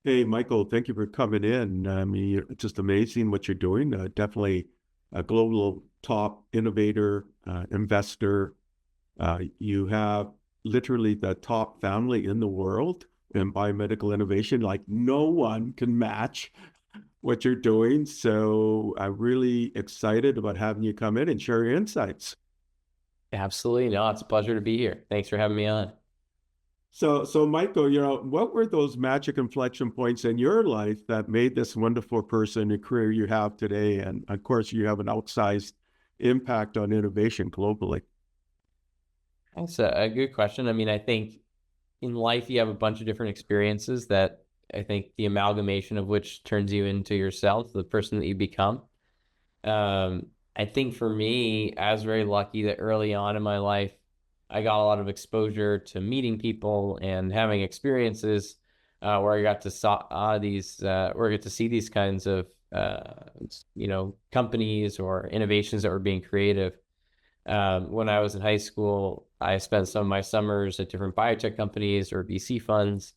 Hey, Michael, thank you for coming in. I mean, it's just amazing what you're doing. Definitely a global top innovator, investor. You have literally the top family in the world in biomedical innovation. Like no one can match what you're doing. So I'm really excited about having you come in and share your insights. Absolutely. No, it's a pleasure to be here. Thanks for having me on. So Michael, what were those magic inflection points in your life that made this wonderful person and career you have today? And of course, you have an outsized impact on innovation globally. That's a good question. I mean, I think in life you have a bunch of different experiences that I think the amalgamation of which turns you into yourself, the person that you become. I think for me, I was very lucky that early on in my life, I got a lot of exposure to meeting people and having experiences where I got to where I get to see these kinds of companies or innovations that were being creative. When I was in high school, I spent some of my summers at different biotech companies or VC funds.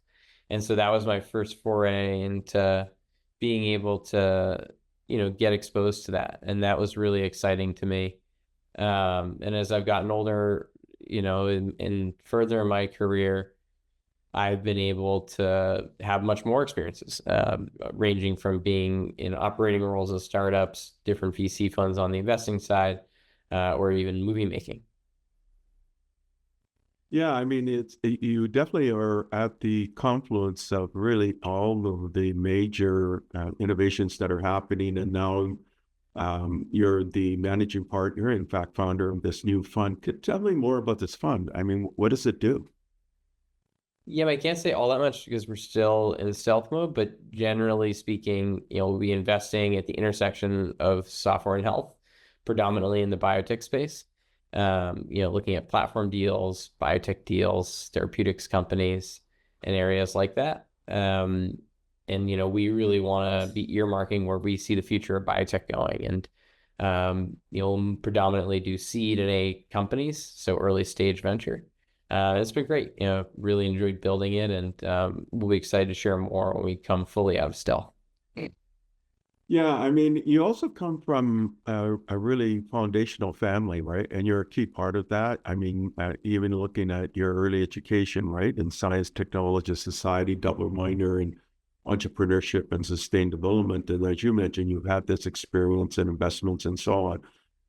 And so that was my first foray into being able to, get exposed to that. And that was really exciting to me. And as I've gotten older, and further in my career, I've been able to have much more experiences, ranging from being in operating roles of startups, different VC funds on the investing side, or even movie making. Yeah, I mean, you definitely are at the confluence of really all of the major innovations that are happening, and now you're the managing partner, in fact, founder of this new fund. Tell me more about this fund. I mean, what does it do? Yeah, but I can't say all that much because we're still in stealth mode, but generally speaking, we'll be investing at the intersection of software and health, predominantly in the biotech space. Looking at platform deals, biotech deals, therapeutics companies, and areas like that. And we really want to be earmarking where we see the future of biotech going. And predominantly do seed and A companies, so early stage venture. It's been great. Really enjoyed building it, and we'll be excited to share more when we come fully out of stealth. Yeah, I mean, you also come from a really foundational family, right? And you're a key part of that. I mean, even looking at your early education, right, in science, technology, society, double minor in entrepreneurship and sustained development. And as you mentioned, you've had this experience and investments and so on.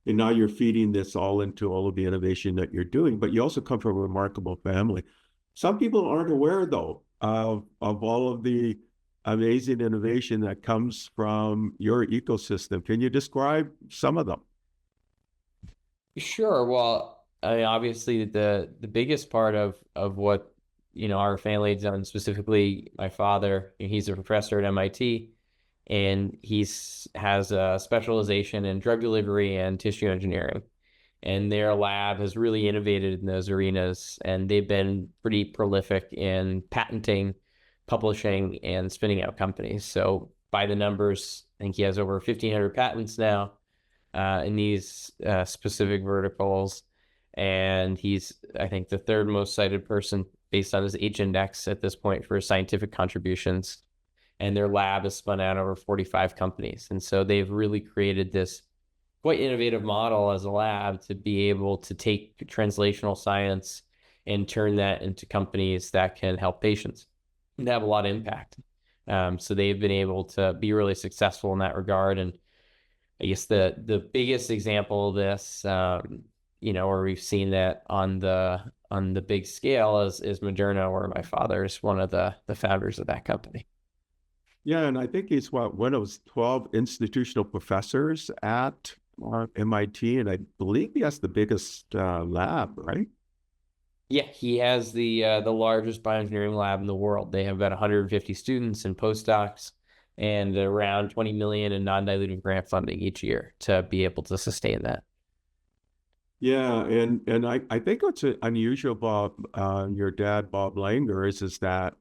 And now you're feeding this all into all of the innovation that you're doing, but you also come from a remarkable family. Some people aren't aware, though, of all of the amazing innovation that comes from your ecosystem. Can you describe some of them? Sure. Well, I mean, obviously the biggest part of what our family has done, specifically my father, he's a professor at MIT, and he's has a specialization in drug delivery and tissue engineering. And their lab has really innovated in those arenas, and they've been pretty prolific in patenting, publishing, and spinning out companies. So by the numbers, I think he has over 1,500 patents now in these specific verticals. And he's, I think, the third most cited person based on his H index at this point for his scientific contributions. And their lab has spun out over 45 companies. And so they've really created this quite innovative model as a lab to be able to take translational science and turn that into companies that can help patients and have a lot of impact. So they've been able to be really successful in that regard. And I guess the biggest example of this, where we've seen that on the big scale is Moderna, where my father is one of the founders of that company. Yeah, and I think he's one of those 12 institutional professors at MIT, and I believe he has the biggest lab, right? Yeah, he has the largest bioengineering lab in the world. They have about 150 students and postdocs and around 20 million in non-dilutive grant funding each year to be able to sustain that. Yeah, and I think what's unusual about your dad, Bob Langer, is that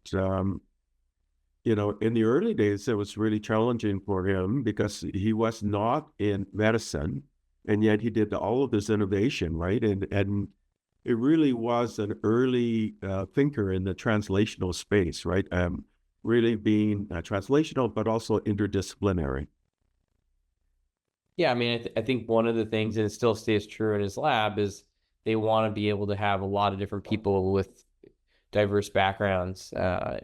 in the early days, it was really challenging for him because he was not in medicine, and yet he did all of this innovation, right? And it really was an early thinker in the translational space, right? really being translational, but also interdisciplinary. Yeah, I mean, I think one of the things, and it still stays true in his lab, is they want to be able to have a lot of different people with diverse backgrounds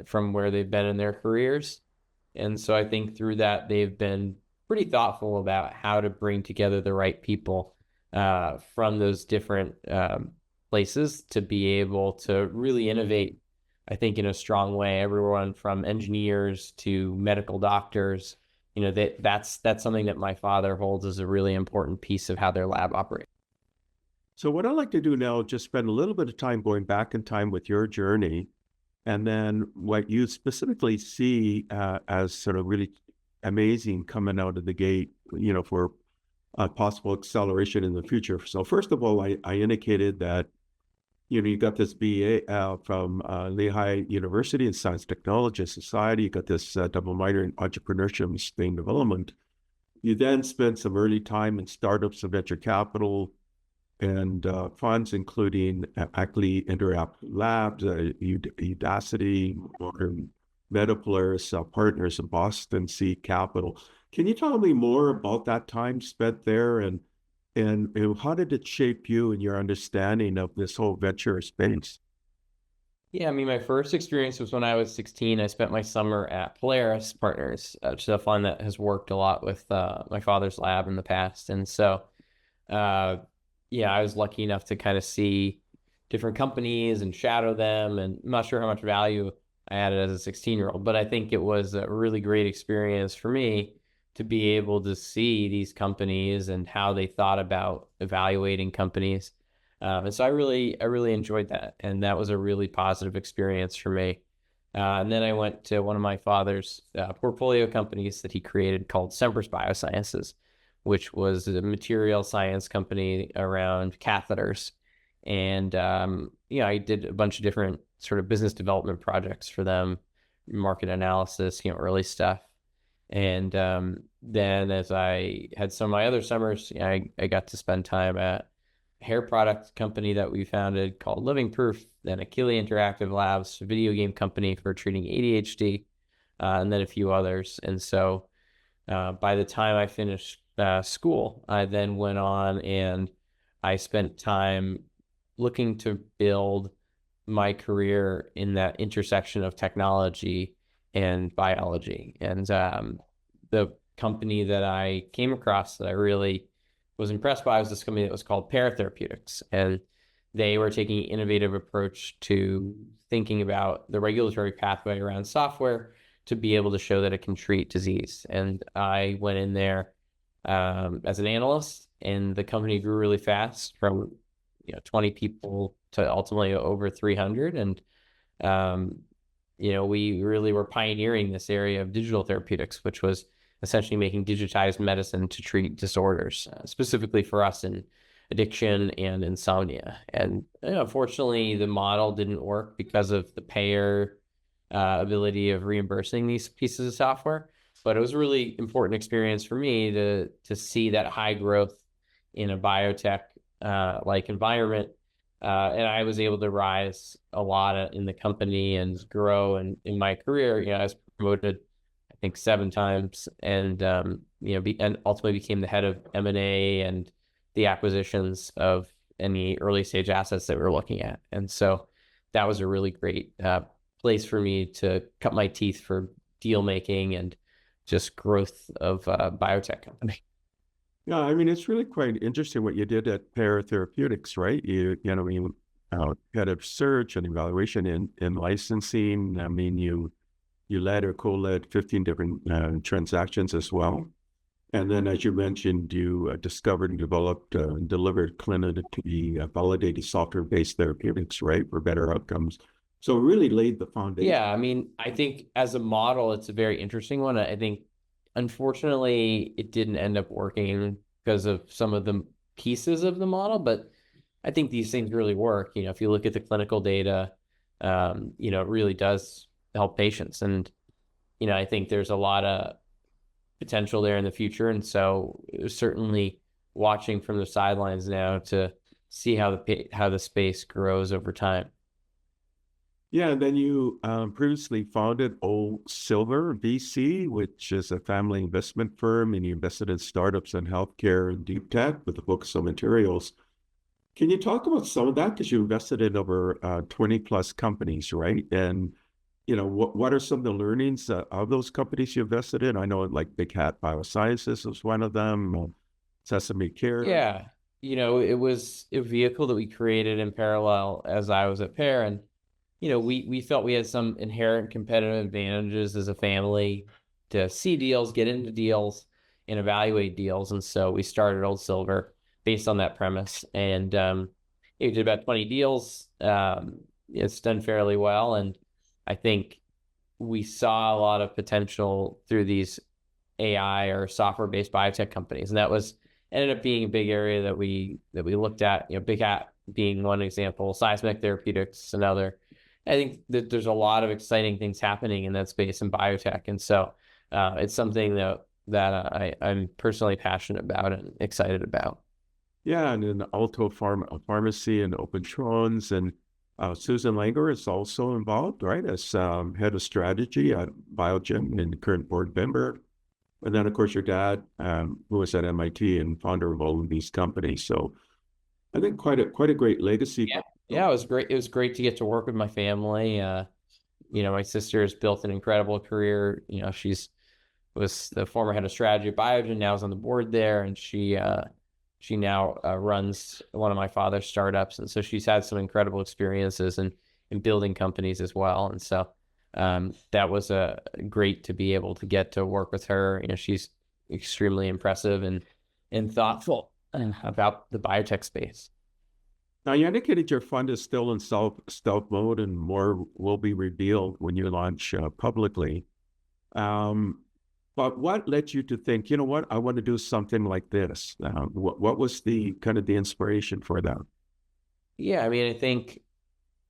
from where they've been in their careers. And so I think through that, they've been pretty thoughtful about how to bring together the right people from those different places to be able to really innovate, I think, in a strong way. Everyone from engineers to medical doctors, that's something that my father holds as a really important piece of how their lab operates. So what I'd like to do now is just spend a little bit of time going back in time with your journey, and then what you specifically see as sort of really amazing coming out of the gate, for possible acceleration in the future. So first of all, I indicated that, you got this BA from Lehigh University in Science, Technology, and Society. You got this double minor in entrepreneurship and sustained development. You then spent some early time in startups and venture capital and funds, including Ackley Interact Labs, Udacity, Modern Metapolaris Partners, and Boston Seed Capital. Can you tell me more about that time spent there, and how did it shape you and your understanding of this whole venture space? Yeah, I mean, my first experience was when I was 16. I spent my summer at Polaris Partners, which is a fund that has worked a lot with my father's lab in the past. And so, yeah, I was lucky enough to kind of see different companies and shadow them. And I'm not sure how much value I added as a 16-year-old, but I think it was a really great experience for me to be able to see these companies and how they thought about evaluating companies. And so I really enjoyed that. And that was a really positive experience for me. And then I went to one of my father's portfolio companies that he created called Semper's Biosciences, which was a material science company around catheters. And, I did a bunch of different sort of business development projects for them, market analysis, early stuff. And then as I had some of my other summers, I got to spend time at a hair product company that we founded called Living Proof, then Achille Interactive Labs, a video game company for treating ADHD, and then a few others. And so by the time I finished school, I then went on and I spent time looking to build my career in that intersection of technology and biology. And the company that I came across that I really was impressed by was this company that was called Pear Therapeutics. And they were taking an innovative approach to thinking about the regulatory pathway around software to be able to show that it can treat disease. And I went in there as an analyst, and the company grew really fast from 20 people to ultimately over 300. And we really were pioneering this area of digital therapeutics, which was essentially making digitized medicine to treat disorders, specifically for us in addiction and insomnia. And unfortunately, the model didn't work because of the payer ability of reimbursing these pieces of software. But it was a really important experience for me to see that high growth in a biotech like environment. And I was able to rise a lot in the company and grow. And in my career, I was promoted, I think, 7 times, and and ultimately became the head of M&A and the acquisitions of any early stage assets that we were looking at. And so that was a really great place for me to cut my teeth for deal making and just growth of a biotech company. Yeah, I mean, it's really quite interesting what you did at Pear Therapeutics, right? You had a search and evaluation in licensing. I mean, you led or co-led 15 different transactions as well. And then, as you mentioned, you discovered and developed and delivered clinically validated software-based therapeutics, right, for better outcomes. So it really laid the foundation. Yeah, I mean, I think as a model, it's a very interesting one. I think, unfortunately, it didn't end up working because of some of the pieces of the model, but I think these things really work. If you look at the clinical data, it really does help patients. And, I think there's a lot of potential there in the future. And so certainly watching from the sidelines now to see how the space grows over time. Yeah, and then you previously founded Old Silver VC, which is a family investment firm, and you invested in startups in healthcare and deep tech with a focus on materials. Can you talk about some of that? Because you invested in over 20 plus companies, right? And what are some of the learnings of those companies you invested in? I know like Big Hat Biosciences was one of them, Sesame Care. Yeah, it was a vehicle that we created in parallel as I was at Pear, and we felt we had some inherent competitive advantages as a family to see deals, get into deals, and evaluate deals. And so we started Old Silver based on that premise. And we did about 20 deals. It's done fairly well. And I think we saw a lot of potential through these AI or software-based biotech companies. And that ended up being a big area that we looked at, Big Hat being one example, Seismic Therapeutics another. I think that there's a lot of exciting things happening in that space in biotech. And so it's something that I'm personally passionate about and excited about. Yeah, and in Alto Pharmacy and Open Trons, and Susan Langer is also involved, right, as head of strategy at Biogen and current board member. And then, of course, your dad, who was at MIT and founder of all of these companies. So I think quite a great legacy. Yeah, it was great. It was great to get to work with my family. My sister has built an incredible career. Was the former head of strategy at Biogen, now is on the board there, and she now runs one of my father's startups, and so she's had some incredible experiences in building companies as well. And so that was great to be able to get to work with her. She's extremely impressive and thoughtful about the biotech space. Now, you indicated your fund is still in stealth mode, and more will be revealed when you launch publicly. But what led you to think, you know what, I want to do something like this? What was the kind of the inspiration for that? Yeah, I mean, I think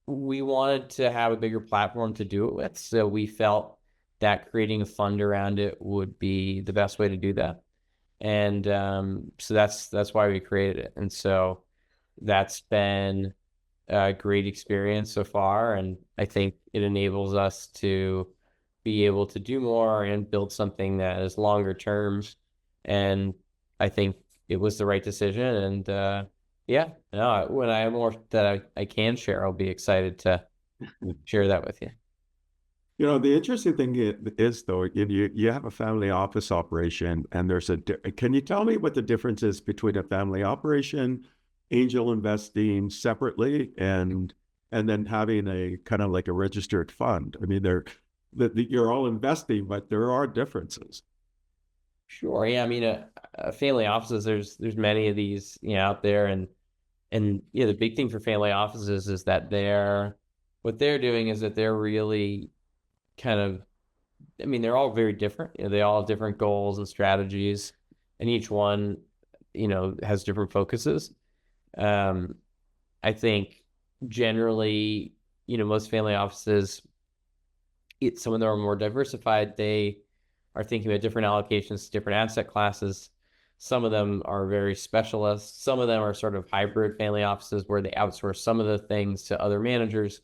we wanted to have a bigger platform to do it with. So we felt that creating a fund around it would be the best way to do that. And so that's why we created it. And so that's been a great experience so far. And I think it enables us to be able to do more and build something that is longer term. And I think it was the right decision. And when I have more that I can share, I'll be excited to share that with you. The interesting thing is, though, you have a family office operation, and can you tell me what the difference is between a family operation, angel investing separately, and then having a kind of like a registered fund? I mean, you're all investing, but there are differences. Sure. Yeah. I mean, family offices, there's many of these, out there, and the big thing for family offices is that what they're doing is that they're really kind of, I mean, they're all very different. They all have different goals and strategies, and each one, has different focuses. I think generally, most family offices, some of them are more diversified. They are thinking about different allocations to different asset classes. Some of them are very specialist. Some of them are sort of hybrid family offices where they outsource some of the things to other managers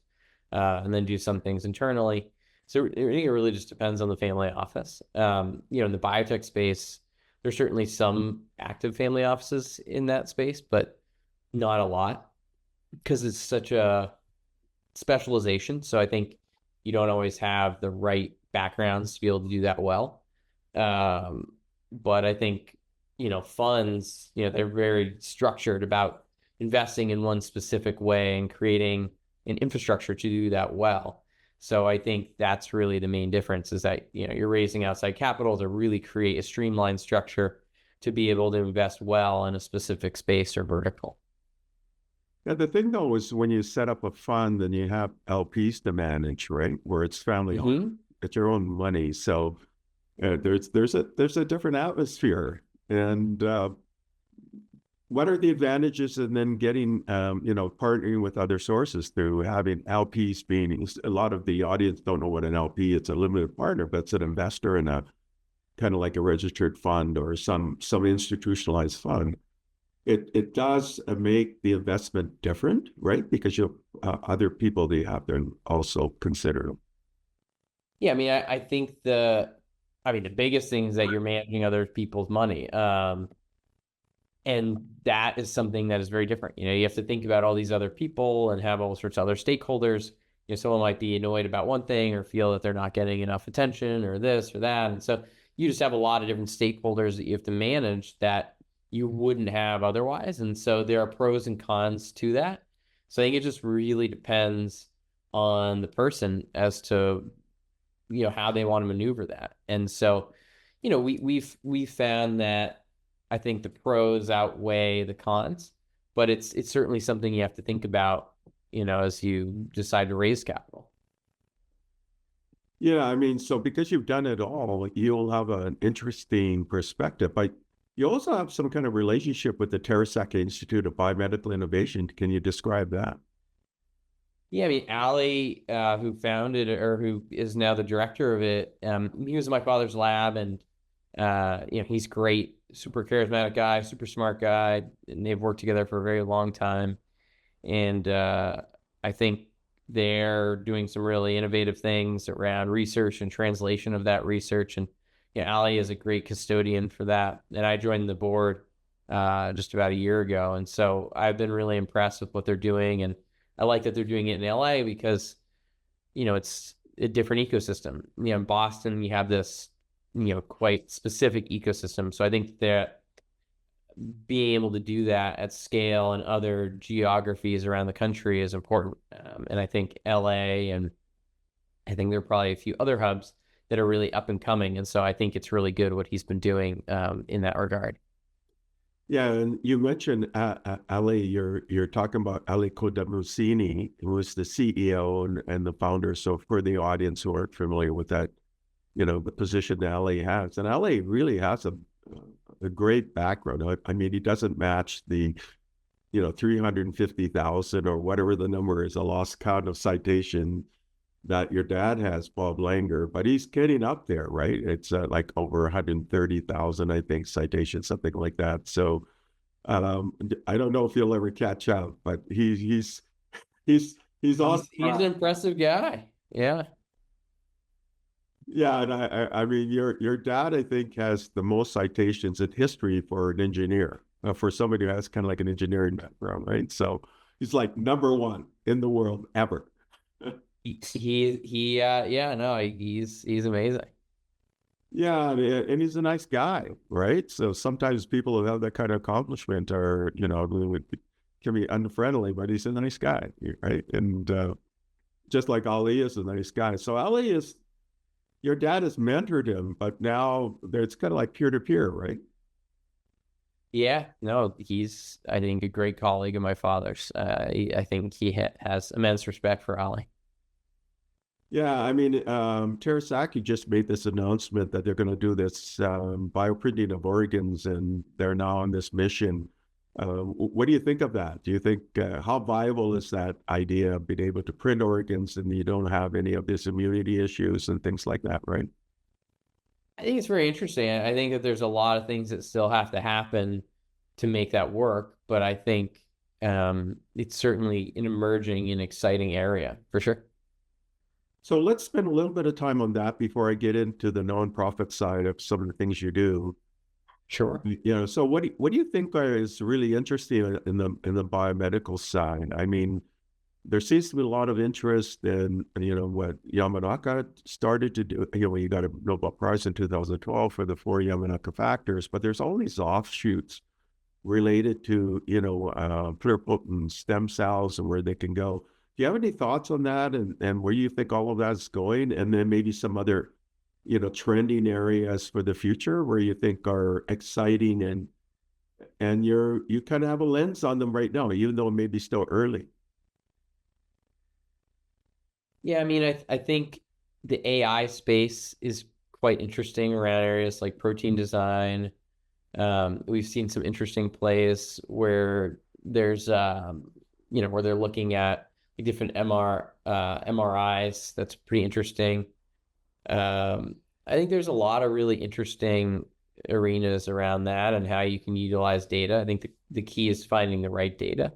and then do some things internally. So it really just depends on the family office. In the biotech space, there's certainly some active family offices in that space, but not a lot because it's such a specialization. So I think you don't always have the right backgrounds to be able to do that well. But I think, funds, they're very structured about investing in one specific way and creating an infrastructure to do that well. So I think that's really the main difference is that, you're raising outside capital to really create a streamlined structure to be able to invest well in a specific space or vertical. Yeah, the thing though is when you set up a fund and you have LPs to manage, right, where it's family owned, it's your own money. So there's a different atmosphere. And what are the advantages in then getting, partnering with other sources through having LPs being, a lot of the audience don't know what an LP, it's a limited partner, but it's an investor in a kind of like a registered fund or some institutionalized fund. it does make the investment different, right? Because you other people that you have to also consider. Yeah, I mean, I think the biggest thing is that you're managing other people's money. And that is something that is very different. You have to think about all these other people and have all sorts of other stakeholders. Someone might be annoyed about one thing or feel that they're not getting enough attention or this or that. And so you just have a lot of different stakeholders that you have to manage that you wouldn't have otherwise. And so there are pros and cons to that. So I think it just really depends on the person as to, how they want to maneuver that. And so, we've found that I think the pros outweigh the cons, but it's certainly something you have to think about, as you decide to raise capital. Yeah, I mean, so because you've done it all, you'll have an interesting perspective. But you also have some kind of relationship with the Terrace Institute of Biomedical Innovation. Can you describe that? Yeah, I mean, Ali, who founded or who is now the director of it, he was in my father's lab, and he's great, super charismatic guy, super smart guy, and they've worked together for a very long time. And I think they're doing some really innovative things around research and translation of that research. And Ali is a great custodian for that. And I joined the board just about a year ago, and so I've been really impressed with what they're doing, and I like that they're doing it in LA because it's a different ecosystem. In Boston, you have this quite specific ecosystem. So I think that being able to do that at scale in other geographies around the country is important. And I think LA, and I think there are probably a few other hubs that are really up and coming. And so I think it's really good what he's been doing in that regard. Yeah, and you mentioned Ali. You're talking about Ali Codamusini, who is the CEO and the founder. So for the audience who aren't familiar with that, the position that Ali has, and Ali really has a great background. I mean, he doesn't match the 350,000 or whatever the number is, a lost count of citation that your dad has, Bob Langer, but he's getting up there, right? It's like over 130,000, I think, citations, something like that. So I don't know if he'll ever catch up, but he's on. He's an impressive guy. Yeah. Yeah, and I mean, your dad, I think, has the most citations in history for an engineer, for somebody who has kind of like an engineering background, right? So he's like number one in the world ever. Yeah, no, he's amazing. Yeah, and he's a nice guy, right? So sometimes people who have that kind of accomplishment are, can be unfriendly, but he's a nice guy, right? And just like Ali is a nice guy. So Ali is, your dad has mentored him, but now it's kind of like peer to peer, right? Yeah, no, he's, I think, a great colleague of my father's. I think he has immense respect for Ali. Yeah, I mean, Terrace just made this announcement that they're going to do this bioprinting of organs, and they're now on this mission. What do you think of that? Do you think how viable is that idea of being able to print organs and you don't have any of this immunity issues and things like that, right? I think it's very interesting. I think that there's a lot of things that still have to happen to make that work, but I think it's certainly an emerging and exciting area for sure. So let's spend a little bit of time on that before I get into the nonprofit side of some of the things you do. Sure. So what do you think is really interesting in the biomedical side? I mean, there seems to be a lot of interest in what Yamanaka started to do. He got a Nobel Prize in 2012 for the 4 Yamanaka factors, but there's all these offshoots related to pluripotent stem cells and where they can go. Do you have any thoughts on that, and where you think all of that's going, and then maybe some other trending areas for the future where you think are exciting and you kind of have a lens on them right now, even though it may be still early? Yeah, I mean, I think the AI space is quite interesting around areas like protein design. We've seen some interesting plays where there's where they're looking at different MRIs. That's pretty interesting. I think there's a lot of really interesting arenas around that and how you can utilize data. I think the key is finding the right data.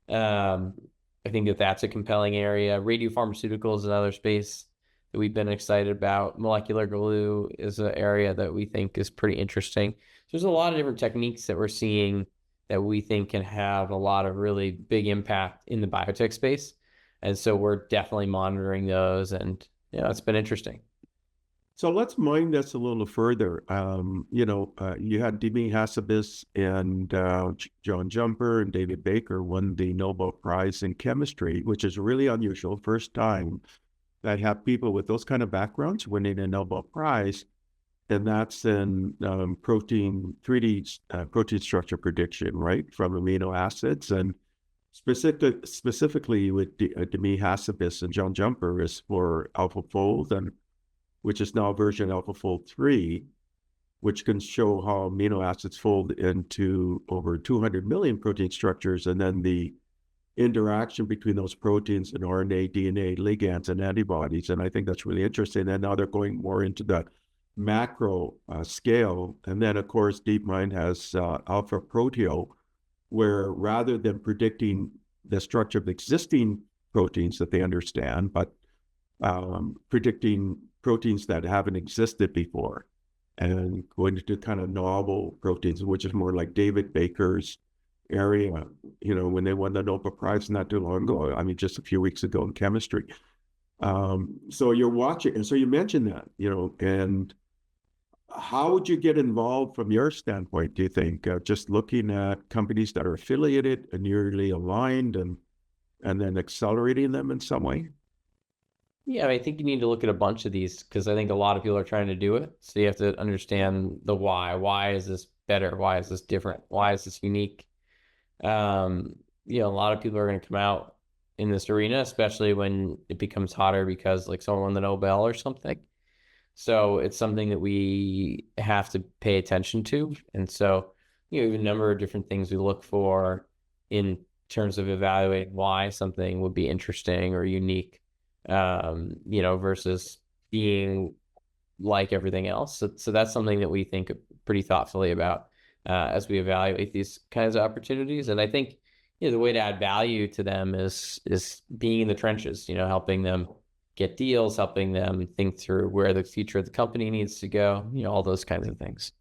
I think that's a compelling area. Radiopharmaceuticals is another space that we've been excited about. Molecular glue is an area that we think is pretty interesting. So there's a lot of different techniques that we're seeing that we think can have a lot of really big impact in the biotech space. And so we're definitely monitoring those, and it's been interesting. So let's mine this a little further. You had Demi Hassabis and John Jumper and David Baker won the Nobel Prize in chemistry, which is really unusual. First time that have people with those kind of backgrounds winning a Nobel Prize, and that's in 3D protein structure prediction, right, from amino acids. And specifically with Demi Hassabis and John Jumper is for AlphaFold, and which is now version AlphaFold 3, which can show how amino acids fold into over 200 million protein structures, and then the interaction between those proteins and RNA, DNA, ligands, and antibodies. And I think that's really interesting. And now they're going more into the macro scale. And then, of course, DeepMind has Alpha Proteo, where rather than predicting the structure of existing proteins that they understand, but predicting proteins that haven't existed before and going to do kind of novel proteins, which is more like David Baker's area, when they won the Nobel Prize not too long ago, I mean, just a few weeks ago in chemistry. So you're watching, and so you mentioned that, and how would you get involved from your standpoint, do you think? Just looking at companies that are affiliated and nearly aligned and then accelerating them in some way? Yeah, I think you need to look at a bunch of these because I think a lot of people are trying to do it. So you have to understand the why. Why is this better? Why is this different? Why is this unique? A lot of people are going to come out in this arena, especially when it becomes hotter because like someone won the Nobel or something. So it's something that we have to pay attention to. And so, we have a number of different things we look for in terms of evaluating why something would be interesting or unique, versus being like everything else. So that's something that we think pretty thoughtfully about as we evaluate these kinds of opportunities. And I think, the way to add value to them is being in the trenches, helping them get deals, helping them think through where the future of the company needs to go, all those kinds of things.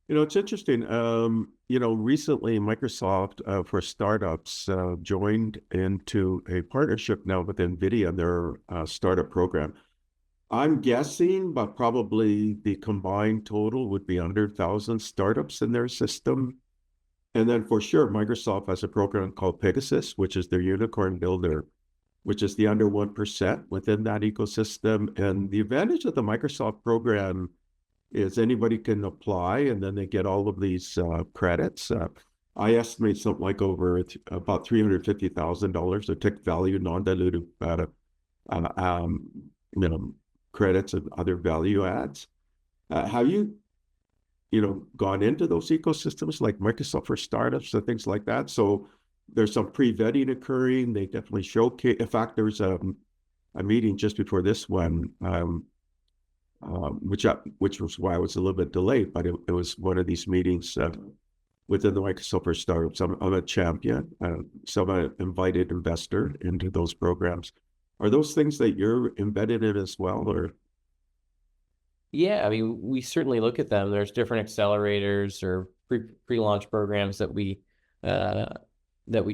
It's interesting. Recently Microsoft for startups joined into a partnership now with NVIDIA and their startup program. I'm guessing, but probably the combined total would be under 1,000 startups in their system. And then for sure, Microsoft has a program called Pegasus, which is their unicorn builder, which is the under 1% within that ecosystem. And the advantage of the Microsoft program is anybody can apply and then they get all of these credits. I estimate something like about $350,000 of tech value, non-dilutive credits and other value adds. Have you gone into those ecosystems like Microsoft for startups and things like that? So there's some pre-vetting occurring. They definitely showcase. In fact, there was a meeting just before this one, which was why I was a little bit delayed, but it was one of these meetings within the Microsoft for startups. I'm a champion, so I'm an invited investor into those programs. Are those things that you're embedded in as well, or? Yeah, I mean, we certainly look at them. There's different accelerators or pre-launch programs that we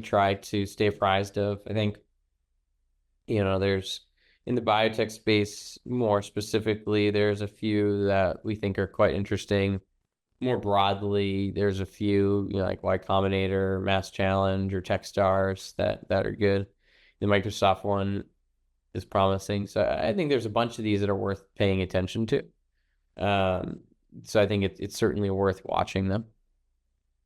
try to stay apprised of. I think, there's in the biotech space more specifically, there's a few that we think are quite interesting. More broadly, there's a few, like Y Combinator, Mass Challenge, or Techstars that are good. The Microsoft one is promising. So I think there's a bunch of these that are worth paying attention to. So I think it's certainly worth watching them.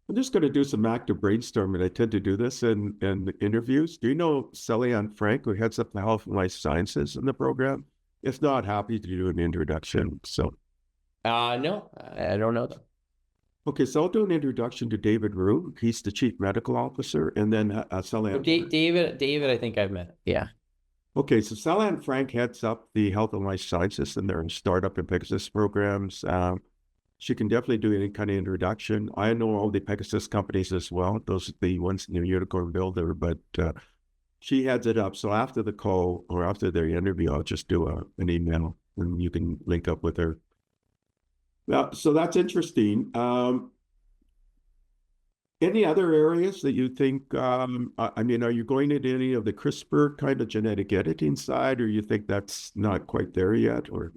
I'm just going to do some active brainstorming. I tend to do this in interviews. Do you know Celia Frank, who heads up the Health and Life Sciences in the program? If not, happy to do an introduction. So, no, I don't know them. Okay, so I'll do an introduction to David Rue. He's the Chief Medical Officer, and then Celia. David, I think I've met. Yeah. Okay, so Celia Frank heads up the Health and Life Sciences and their startup and Pegasus programs. she can definitely do any kind of introduction. I know all the Pegasus companies as well. Those are the ones in the unicorn builder, but she heads it up. So after the call or after their interview, I'll just do an email and you can link up with her. Now, so that's interesting. Any other areas that you think, I mean, are you going into any of the CRISPR kind of genetic editing side, or you think that's not quite there yet? Or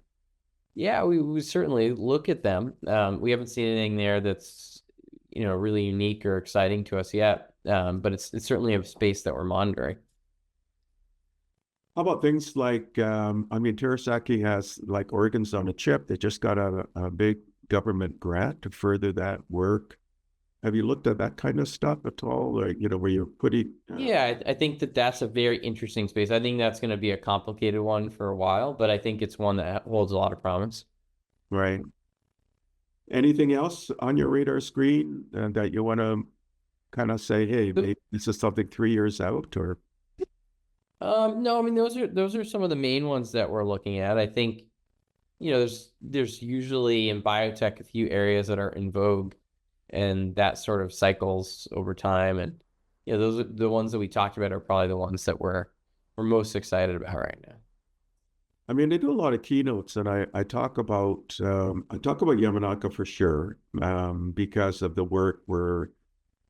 Yeah, we certainly look at them. We haven't seen anything there that's, really unique or exciting to us yet. But it's certainly a space that we're monitoring. how about things like, I mean, Terrace has like organs on a chip. They just got a big government grant to further that work. Have you looked at that kind of stuff at all? Or, where you're putting... Yeah, I think that's a very interesting space. I think that's going to be a complicated one for a while, but I think it's one that holds a lot of promise. Right. Anything else on your radar screen that you want to kind of say, hey, maybe this is something 3 years out, or? No, I mean, those are some of the main ones that we're looking at. I think, there's usually in biotech a few areas that are in vogue, and that sort of cycles over time. And those are the ones that we talked about are probably the ones that we're most excited about right now. I mean, they do a lot of keynotes, and I talk about Yamanaka for sure, because of the work where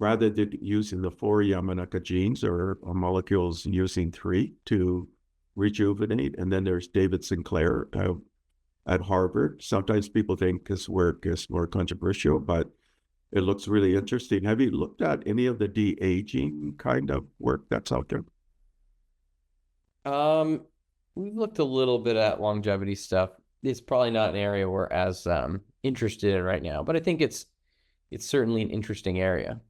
rather than using the 4 Yamanaka genes or molecules using 3 to rejuvenate, and then there's David Sinclair at Harvard. Sometimes people think his work is more controversial, but it looks really interesting. Have you looked at any of the de-aging kind of work that's out there? We've looked a little bit at longevity stuff. It's probably not an area we're as interested in right now, but I think it's certainly an interesting area.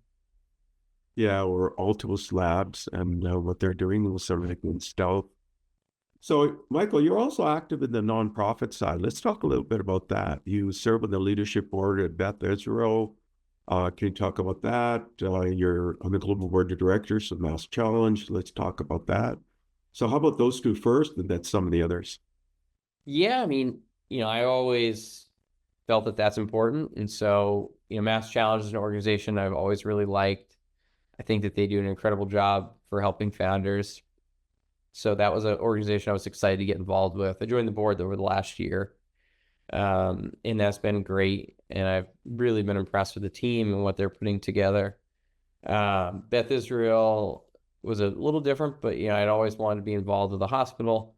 Yeah, or Altos Labs and what they're doing with sort of like in stealth. So, Michael, you're also active in the nonprofit side. Let's talk a little bit about that. You serve on the leadership board at Beth Israel. Can you talk about that? You're on the global board of directors of Mass Challenge. Let's talk about that. So how about those two first, and then some of the others? Yeah, I mean, I always felt that that's important. And so, Mass Challenge is an organization I've always really liked. I think that they do an incredible job for helping founders. So that was an organization I was excited to get involved with. I joined the board over the last year, and that's been great. And I've really been impressed with the team and what they're putting together. Beth Israel was a little different, but I'd always wanted to be involved with the hospital.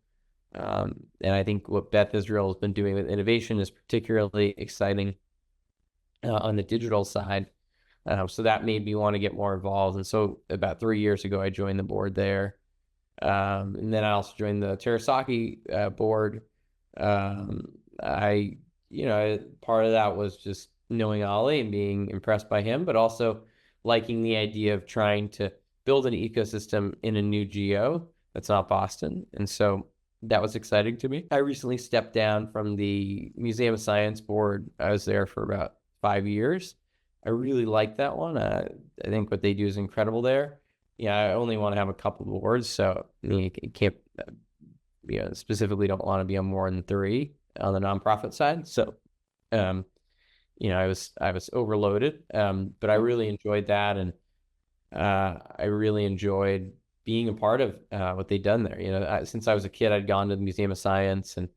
And I think what Beth Israel has been doing with innovation is particularly exciting on the digital side. So that made me want to get more involved. And so about 3 years ago, I joined the board there. And then I also joined the Terrace board. Part of that was just knowing Ollie and being impressed by him, but also liking the idea of trying to build an ecosystem in a new geo that's not Boston. And so that was exciting to me. I recently stepped down from the Museum of Science board. I was there for about 5 years. I really like that one. I think what they do is incredible there. I only want to have a couple of boards, so you can't, specifically don't want to be on more than 3 on the nonprofit side. So, I was overloaded, but I really enjoyed that, and I really enjoyed being a part of what they'd done there. Since I was a kid, I'd gone to the Museum of Science, and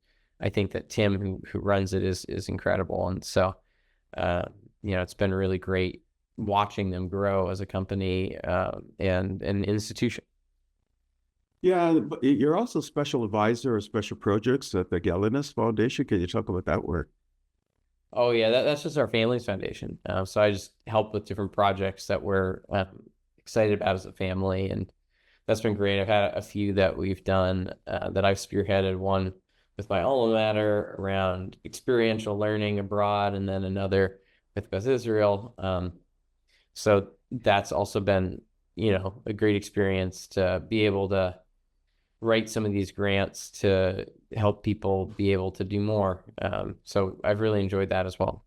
I think that Tim, who runs it, is incredible, and so it's been really great watching them grow as a company and an institution. Yeah, but you're also special advisor of special projects at the Galleness Foundation. Can you talk about that work? Oh yeah, that's just our family's foundation. So I just help with different projects that we're excited about as a family, and that's been great. I've had a few that we've done that I've spearheaded. One with my alma mater around experiential learning abroad, and then another with Beth Israel. So that's also been, a great experience to be able to write some of these grants to help people be able to do more. So I've really enjoyed that as well.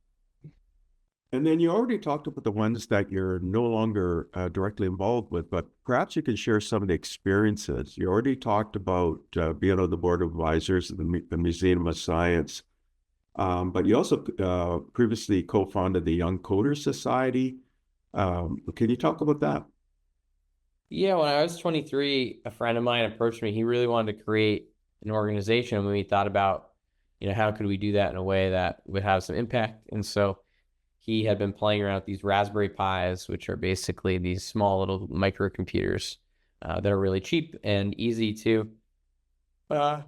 And then you already talked about the ones that you're no longer directly involved with, but perhaps you can share some of the experiences. You already talked about being on the board of advisors of the Museum of Science. But you also previously co-founded the Young Coders Society. Can you talk about that? Yeah, when I was 23, a friend of mine approached me. He really wanted to create an organization when we thought about, how could we do that in a way that would have some impact. And so he had been playing around with these Raspberry Pis, which are basically these small little microcomputers that are really cheap and easy uh,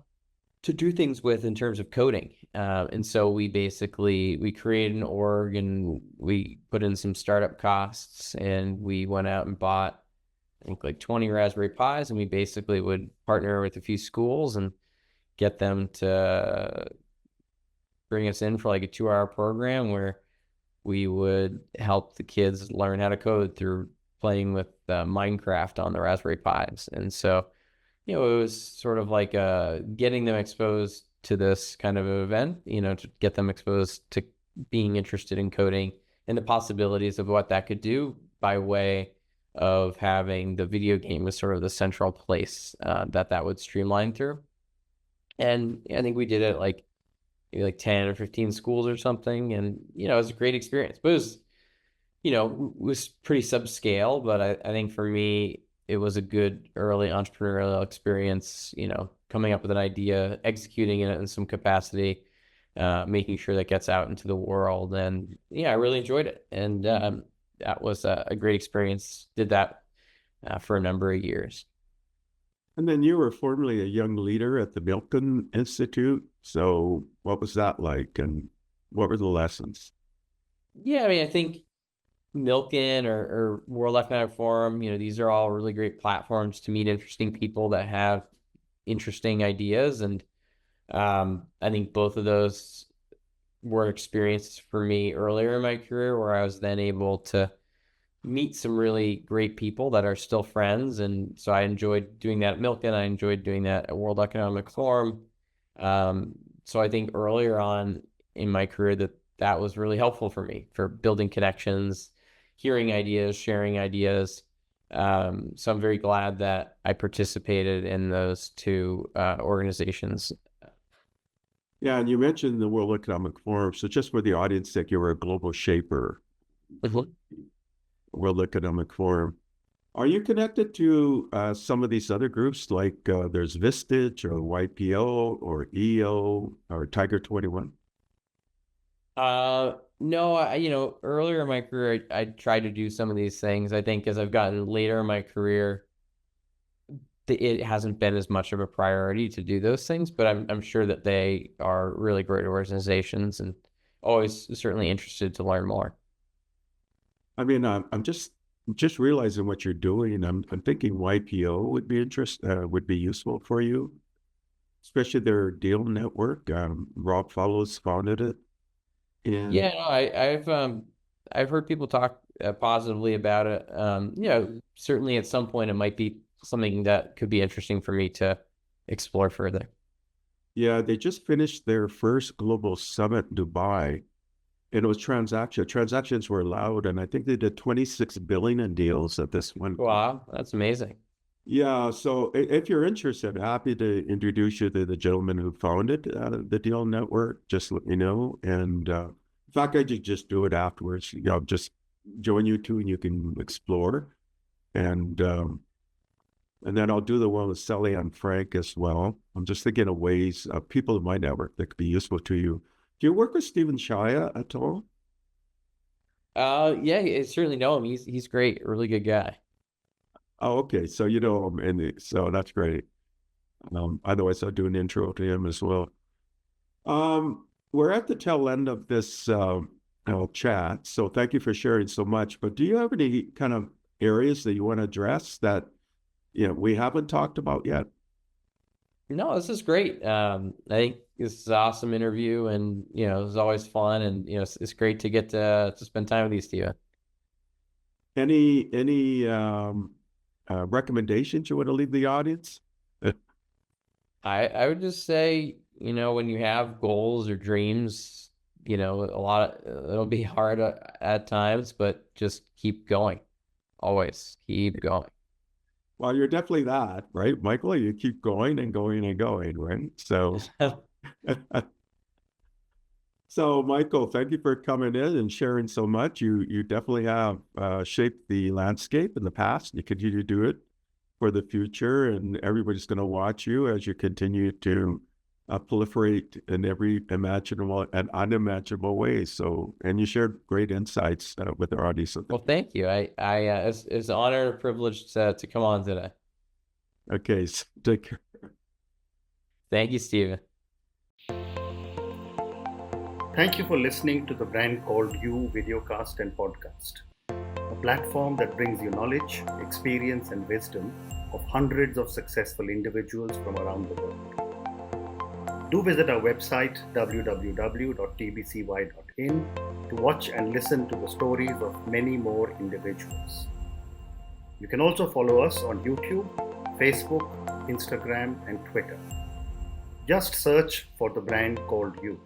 to do things with in terms of coding. And so we created an org and we put in some startup costs and we went out and bought, I think, like 20 Raspberry Pis, and we basically would partner with a few schools and get them to bring us in for like a 2-hour program where we would help the kids learn how to code through playing with Minecraft on the Raspberry Pis. And so, it was sort of like getting them exposed to this kind of event, to get them exposed to being interested in coding and the possibilities of what that could do by way of having the video game as sort of the central place that would streamline through. And I think we did it like maybe like 10 or 15 schools or something. And, it was a great experience. But it was pretty subscale. But I think for me, it was a good early entrepreneurial experience, coming up with an idea, executing it in some capacity, making sure that gets out into the world. And yeah, I really enjoyed it. And that was a great experience. Did that for a number of years. And then you were formerly a young leader at the Milken Institute. So what was that like, and what were the lessons? Yeah, I mean, I think Milken or World Economic Forum, these are all really great platforms to meet interesting people that have interesting ideas. And I think both of those were experiences for me earlier in my career where I was then able to meet some really great people that are still friends. And so I enjoyed doing that at Milken. I enjoyed doing that at World Economic Forum. So I think earlier on in my career that was really helpful for me for building connections, hearing ideas, sharing ideas. So I'm very glad that I participated in those two organizations. Yeah, and you mentioned the World Economic Forum. So just for the audience sake, you were a global shaper, Mhm. World Economic Forum. Are you connected to some of these other groups like there's Vistage or YPO or EO or Tiger 21? No, earlier in my career, I tried to do some of these things. I think as I've gotten later in my career, it hasn't been as much of a priority to do those things, but I'm sure that they are really great organizations and always certainly interested to learn more. I mean, I'm just realizing what you're doing. I'm thinking YPO would be useful for you, especially their deal network. Rob Follows founded it, and Yeah, no, I've heard people talk positively about it. Certainly at some point it might be something that could be interesting for me to explore further. yeah, they just finished their first global summit in Dubai, and it was transactions were allowed, and I think they did 26 billion in deals at this one. Wow, that's amazing. Yeah, so if you're interested, happy to introduce you to the gentleman who founded the Deal Network. Just let me know. And in fact, I could just do it afterwards. Just join you two and you can explore. And and then I'll do the one with Sally and Frank as well. I'm just thinking of ways people in my network that could be useful to you. Do you work with Steven Shaya at all? Yeah, I certainly know him. He's great, a really good guy. Oh, okay. So you know him, and so that's great. Otherwise, I'll do an intro to him as well. We're at the tail end of this chat, so thank you for sharing so much. But do you have any kind of areas that you want to address that we haven't talked about yet? No, this is great. I think this is an awesome interview, and it was always fun, and it's great to get to spend time with you, Steven. Any recommendations you want to leave the audience? I would just say, when you have goals or dreams, it'll be hard at times, but just keep going. Always keep going. Well, you're definitely that, right, Michael? You keep going and going and going, right? So So, Michael, thank you for coming in and sharing so much. You definitely have shaped the landscape in the past. You continue to do it for the future, and everybody's going to watch you as you continue to proliferate in every imaginable and unimaginable way. So, and you shared great insights with our audience. Well, thank you. It's an honor and a privilege to come on today. Okay, so take care. Thank you, Steven. Thank you for listening to the Brand Called You videocast and podcast, a platform that brings you knowledge, experience, and wisdom of hundreds of successful individuals from around the world. Do visit our website www.tbcy.in to watch and listen to the stories of many more individuals. You can also follow us on YouTube, Facebook, Instagram, and Twitter. Just search for the Brand Called You.